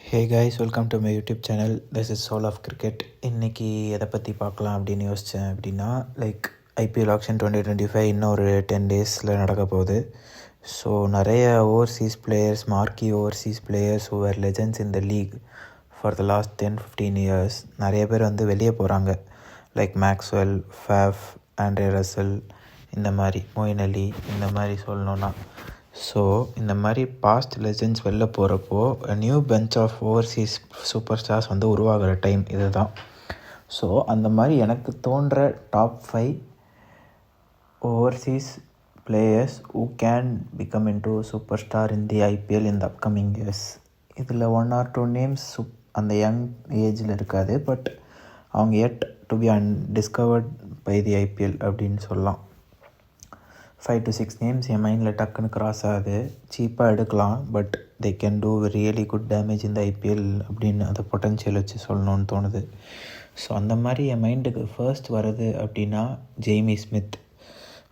Hey guys, welcome to my YouTube channel. This is soul of cricket. இன்றைக்கி எதை பற்றி பார்க்கலாம் அப்படின்னு யோசித்தேன் அப்படின்னா, ஐபிஎல் ஆக்ஷன் 2025 இன்னும் ஒரு 10 டேஸில் நடக்க போகுது. ஸோ நிறைய Overseas players, marquee Overseas players who were legends in the league for the last 10-15 years நிறைய பேர் வெளியே போகிறாங்க. Like Maxwell, Faf, Andre Russell, இந்த மாதிரி மொயின் அலி, இந்த மாதிரி சொல்லணுன்னா. ஸோ இந்த மாதிரி பாஸ்ட் லெஜெண்ட்ஸ் வெளில போகிறப்போ new bench of overseas super stars உருவாகிற டைம் இது தான். ஸோ அந்த மாதிரி எனக்கு தோன்ற top 5 overseas players who can become into super star in the IPL in the upcoming years. இதில் 1 or 2 நேம்ஸ் அந்த யங் ஏஜில் இருக்காது, பட் அவங்க yet to be discovered by the IPL அப்படின்னு சொல்லலாம். 5 to 6 நேம்ஸ் என் மைண்டில் டக்குன்னு கிராஸ் ஆகுது. சீப்பாக எடுக்கலாம், but they can do really good damage இந்த ஐபிஎல் அப்படின்னு அந்த பொட்டன்ஷியல் வச்சு சொல்லணும்னு தோணுது. ஸோ அந்த மாதிரி என் மைண்டுக்கு ஃபர்ஸ்ட் வருது அப்படின்னா ஜேமி ஸ்மித்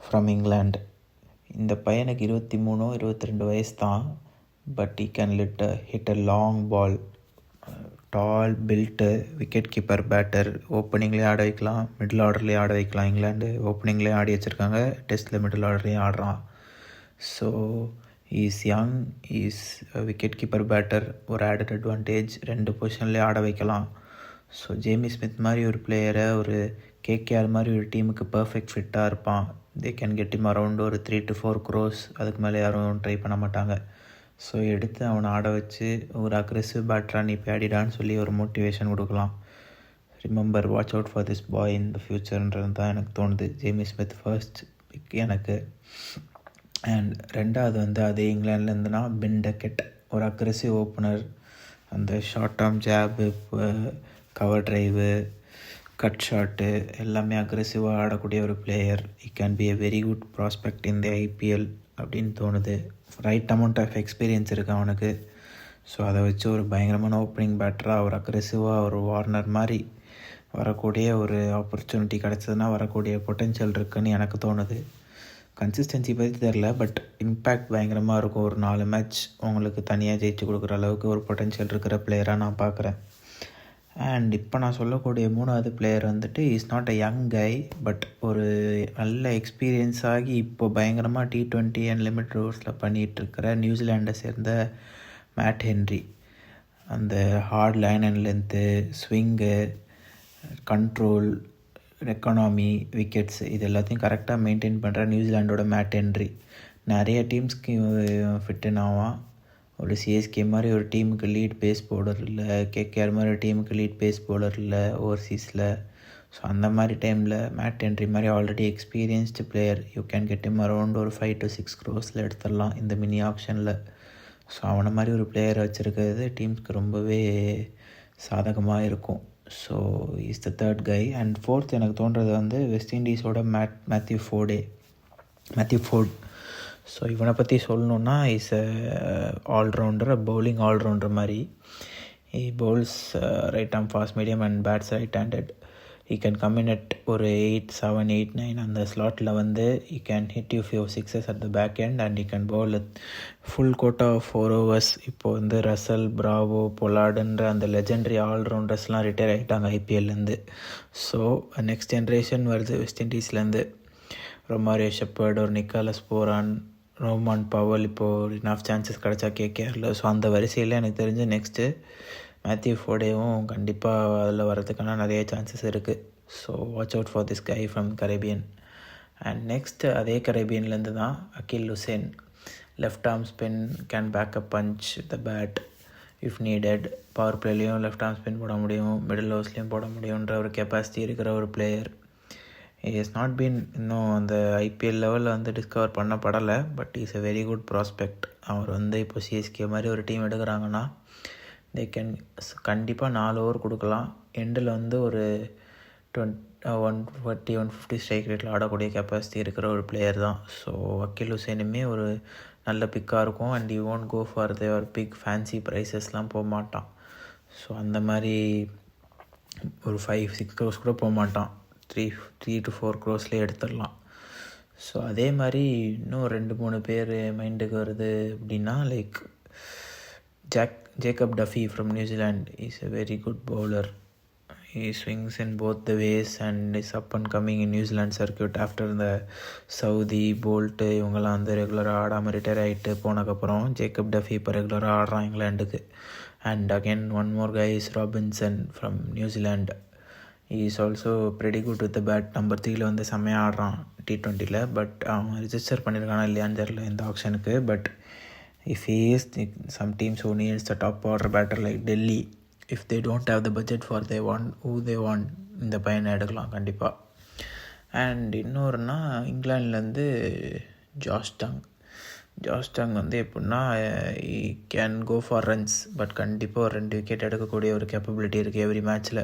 ஃப்ரம் இங்கிலாண்ட். இந்த பையனுக்கு 23-22 வயசு தான், but he can hit a long ball. Tall build, wicket keeper, batter. ஓப்பனிங்லேயே ஆட வைக்கலாம், மிடில் ஆர்டர்லேயே ஆட வைக்கலாம். இங்கிலாந்து ஓப்பனிங்லேயே ஆடி வச்சுருக்காங்க, டெஸ்ட்டில் மிடில் ஆர்டர்லேயும் ஆடுறான். So is young, is wicket keeper, batter, ஒரு ஆடட் அட்வான்டேஜ். 2 பொசிஷன்லேயே ஆட வைக்கலாம். ஸோ ஜேமி ஸ்மித் மாதிரி ஒரு பிளேயரை ஒரு கேகேஆர் மாதிரி ஒரு டீமுக்கு பர்ஃபெக்ட் ஃபிட்டாக இருப்பான். They can get him around ஒரு 3 to 4 crores. அதுக்கு மேலே யாரும் ட்ரை பண்ண மாட்டாங்க. ஸோ எடுத்து அவனை ஆட வச்சு ஒரு அக்ரெசிவ் பேட்டராக நீ பேடிடான்னு சொல்லி ஒரு மோட்டிவேஷன் கொடுக்கலாம். Remember, watch out for this boy in the ஃப்யூச்சர்ன்றது தான் எனக்கு தோணுது. ஜேமி ஸ்மித் ஃபர்ஸ்ட் பிக் எனக்கு. அண்ட் ரெண்டாவது அதே இங்கிலாந்துலேருந்துனா பென் டக்கெட், ஒரு அக்ரெசிவ் ஓப்பனர். அந்த short term job, cover drive, cut shot எல்லாமே அக்ரெசிவாக ஆடக்கூடிய ஒரு player. He can be a very good prospect in the IPL அப்படின்னு தோணுது. ரைட் அமௌண்ட் ஆஃப் எக்ஸ்பீரியன்ஸ் இருக்குது அவனுக்கு. ஸோ அதை வச்சு ஒரு பயங்கரமான ஓப்பனிங் பேட்டராக, ஒரு அக்ரெசிவாக, ஒரு வார்னர் மாதிரி வரக்கூடிய ஒரு ஆப்பர்ச்சுனிட்டி கிடச்சதுன்னா வரக்கூடிய பொட்டென்ஷியல் இருக்குதுன்னு எனக்கு தோணுது. கன்சிஸ்டன்சி பற்றி தெரில, பட் இம்பேக்ட் பயங்கரமாக இருக்கும். ஒரு 4 மேட்ச் உங்களுக்கு தனியாக ஜெயிச்சு கொடுக்குற அளவுக்கு ஒரு பொட்டென்ஷியல் இருக்கிற பிளேயராக நான் பார்க்குறேன். அண்ட் இப்போ நான் சொல்லக்கூடிய 3வது player is not a young guy, but ஒரு நல்ல எக்ஸ்பீரியன்ஸ் ஆகி இப்போ பயங்கரமாக T20 அண்ட் லிமிட் ஓவர்ஸில் பண்ணிகிட்ருக்கிற நியூசிலாண்டை சேர்ந்த மேட் ஹென்ரி. அந்த hard line and length, swing, control, economy, wickets, இது எல்லாத்தையும் கரெக்டாக மெயின்டைன் பண்ணுற நியூசிலாண்டோட மேட் ஹென்ரி நிறைய டீம்ஸ்க்கு ஃபிட்டுன்னு ஆவான். ஒரு சிஎஸ்கே மாதிரி ஒரு டீமுக்கு லீட் பேஸ் பவுலர் இல்லை, கேகேஆர் மாதிரி ஒரு டீமுக்கு லீட் பேஸ் பவுலர் இல்லை ஓவர்சீஸில். ஸோ அந்த மாதிரி டைமில் மேட் ஹென்ரி மாதிரி already experienced player, you can get him around ஒரு 5 to 6 crores எடுத்துடலாம் இந்த மினி ஆப்ஷனில். ஸோ அவனை மாதிரி ஒரு பிளேயரை வச்சுருக்கிறது டீம்ஸ்க்கு ரொம்பவே சாதகமாக இருக்கும். So is the third guy. And fourth எனக்கு தோன்றது வெஸ்ட் இண்டீஸோட மேத்யூ ஃபோர்ட். ஸோ இவனை பற்றி சொல்லணுன்னா இஸ் ஆல்ரவுண்டர், பவுலிங் ஆல்ரவுண்டர் மாதிரி. He bowls right arm fast, medium and bats right handed. He can come in at ஒரு 8, 7, 8, 9 அந்த ஸ்லாட்டில் he can hit you few sixes at the back end and he can bowl full quota of 4 overs. இப்போது Russell, Bravo, பொலார்டுன்ற அந்த legendary ஆல்ரவுண்டர்ஸ்லாம் retire ஆகிட்டாங்க ஐபிஎல்லேருந்து. So next generation வருது west இண்டீஸ்லேருந்து. Romario shepherd, ஒரு Nicolas boron, ரோமான் Powell இப்போது enough chances கிடச்சா கேகேஆரில். So அந்த வரிசையில் எனக்கு தெரிஞ்சு நெக்ஸ்ட்டு மேத்யூ ஃபோர்டேவும் கண்டிப்பாக அதில் வரதுக்கான நிறைய சான்சஸ் இருக்குது. So watch out for this guy from Caribbean. And next அதே கரேபியன்லேருந்து தான் Akeal Hosein. Left arm spin, can back up punch the bat if needed. Power பிளேலையும் லெஃப்ட் ஆர்ம் ஸ்பின் போட முடியும், மிடில் ஓவர்ஸ்லேயும் போட முடியுன்ற ஒரு கெப்பாசிட்டி இருக்கிற ஒரு பிளேயர். இஸ் நாட் பீன் இன்னும் அந்த ஐபிஎல் லெவலில் டிஸ்கவர் பண்ணப்படலை, but is a very good prospect. அவர் இப்போ சிஎஸ்கே மாதிரி ஒரு டீம் எடுக்கிறாங்கன்னா தே கேன் கண்டிப்பாக 4 over கொடுக்கலாம். எண்டில் ஒரு 140-150 ஸ்ட்ரைக் ரேட்டில் ஆடக்கூடிய கெப்பாசிட்டி இருக்கிற ஒரு பிளேயர் தான். ஸோ அகில் ஹுசேனுமே ஒரு நல்ல பிக்காக இருக்கும். And you won't go for their big fancy ப்ரைஸஸ்லாம் போக மாட்டான். ஸோ அந்த மாதிரி ஒரு 5-6 crores கூட போக மாட்டான். 3 to 4 crores எடுத்துடலாம். ஸோ அதே மாதிரி இன்னும் 2-3 பேர் மைண்டுக்கு வருது அப்படின்னா, Jacob Duffy from New Zealand is a very good bowler. He swings in both the ways and is up and coming in New Zealand circuit after the Saudi Bolt இவங்கெல்லாம் வந்து ரெகுலராக ஆடாமல் ரிட்டையர் ஆகிட்டு போனதுக்கப்புறம் ஜேக்கப் டஃபி இப்போ ரெகுலராக ஆடுறான் இங்கிலாண்டுக்கு. And again one more guy is Robinson from New Zealand. he is also pretty good with the bat. Number 3ல வந்து செம்மையாக ஆடுறான் T20ல. பட் அவன் ரிஜிஸ்டர் பண்ணியிருக்கானா இல்லையான்னு தெரியல இந்த ஆப்ஷனுக்கு. But if he is, some teams who needs the top order batter like Delhi, if they don't have the budget for who they want, இந்த பையனை எடுக்கலாம் கண்டிப்பாக. அண்ட் இன்னொருனா இங்கிலாந்துலேருந்து ஜாஸ் டங் வந்து எப்படின்னா can go for runs. But கண்டிப்பாக ஒரு 2 wicket எடுக்கக்கூடிய ஒரு கேப்பபிலிட்டி இருக்குது எவ்ரி மேட்ச்சில்.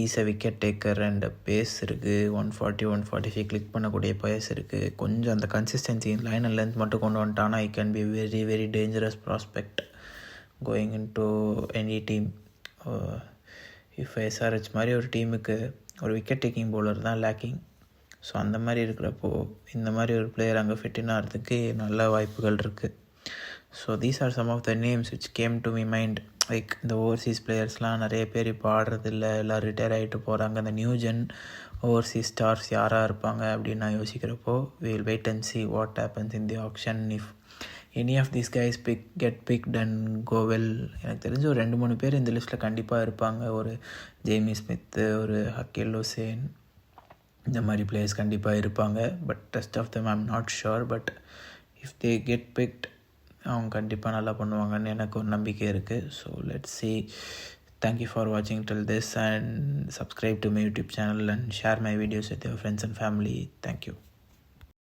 ஈஸியாக விக்கெட் டேக்கர் அண்ட் பேஸ் இருக்குது. 140 145 கிளிக் பண்ணக்கூடிய பேஸ் இருக்குது. கொஞ்சம் அந்த கன்சிஸ்டன்சி லைன் அண்ட் லென்த் மட்டும் கொண்டு வந்துட்டானா I can be very very dangerous prospect going in to any team. இப்போ SRH மாதிரி ஒரு டீமுக்கு ஒரு விக்கெட் டேக்கிங் பவுலர் தான் லேக்கிங். ஸோ அந்த மாதிரி இருக்கிறப்போ இந்த மாதிரி ஒரு பிளேயர் அங்கே ஃபிட்டின் ஆகிறதுக்கு நல்ல வாய்ப்புகள் இருக்குது. So these are some of the names which came to me mind. Like இந்த ஓவர்சீஸ் பிளேயர்ஸ்லாம் நிறைய பேர் இப்போ ஆடுறதில்ல, எல்லாம் ரிட்டையர் ஆகிட்டு போகிறாங்க. அந்த நியூ ஜென் ஓவர்சீஸ் ஸ்டார்ஸ் யாராக இருப்பாங்க அப்படின்னு நான் யோசிக்கிறப்போ will wait and see what happens in the auction. If any of these guys get picked and go well. எனக்கு தெரிஞ்ச ஒரு 2-3 பேர் இந்த லிஸ்ட்டில் கண்டிப்பாக இருப்பாங்க. ஒரு ஜேமி ஸ்மித்து, ஒரு ஹக்கீல் ஹுசேன், இந்த மாதிரி பிளேயர்ஸ் கண்டிப்பாக இருப்பாங்க. But rest of them I'm not sure. But if they get picked அவங்க கண்டிப்பாக நல்லா பண்ணுவாங்கன்னு எனக்கு ஒரு நம்பிக்கை இருக்குது. So let's see. Thank you for watching till this and subscribe to my YouTube channel and share my videos with your friends and family. Thank you.